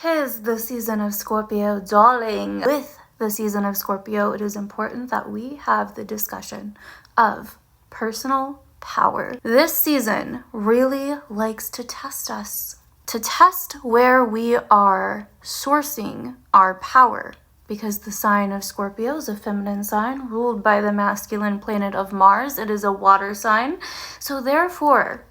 'Tis the season of Scorpio, darling. With the season of Scorpio, it is important that we have the discussion of personal power. This season really likes to test us, to test where we are sourcing our power, because the sign of Scorpio is a feminine sign ruled by the masculine planet of Mars. It is a water sign. So therefore,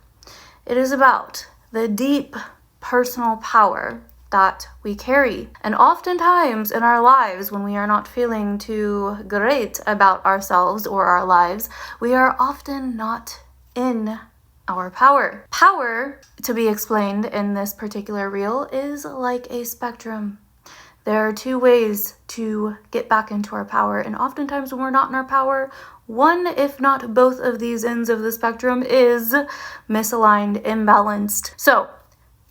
it is about the deep personal power that we carry. And oftentimes in our lives, when we are not feeling too great about ourselves or our lives, we are often not in our power. Power, to be explained in this particular reel, is like a spectrum. There are two ways to get back into our power, and oftentimes when we're not in our power, one, if not both of these ends of the spectrum is misaligned, imbalanced. So,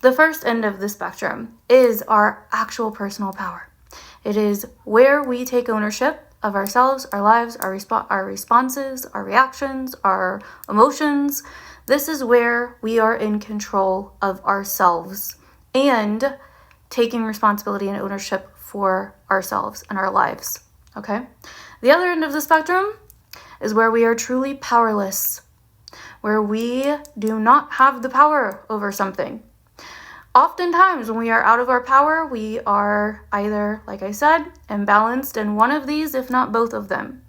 the first end of the spectrum is our actual personal power. It is where we take ownership of ourselves, our lives, our responses, our reactions, our emotions. This is where we are in control of ourselves and taking responsibility and ownership for ourselves and our lives, okay? The other end of the spectrum is where we are truly powerless, where we do not have the power over something. Oftentimes, when we are out of our power, we are either, like I said, imbalanced in one of these, if not both of them.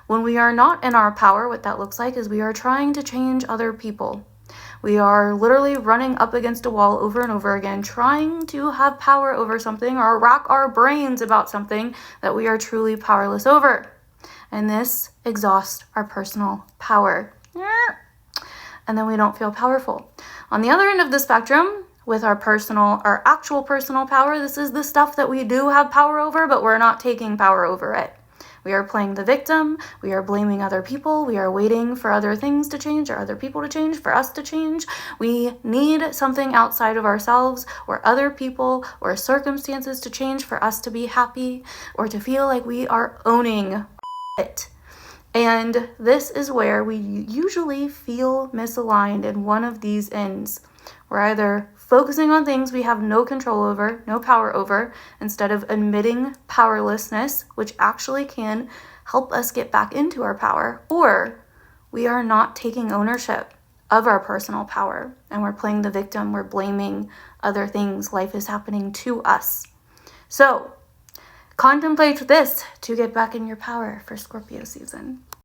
When we are not in our power, what that looks like is we are trying to change other people. We are literally running up against a wall over and over again, trying to have power over something or rack our brains about something that we are truly powerless over. And this exhausts our personal power. And then we don't feel powerful. On the other end of the spectrum, with our actual personal power, this is the stuff that we do have power over, but we're not taking power over it. We are playing the victim, we are blaming other people, we are waiting for other things to change or other people to change, for us to change. We need something outside of ourselves or other people or circumstances to change for us to be happy or to feel like we are owning it. And this is where we usually feel misaligned in one of these ends. We're either focusing on things we have no control over, no power over, instead of admitting powerlessness, which actually can help us get back into our power, or we are not taking ownership of our personal power and we're playing the victim, we're blaming other things, life is happening to us. So, contemplate this to get back in your power for Scorpio season.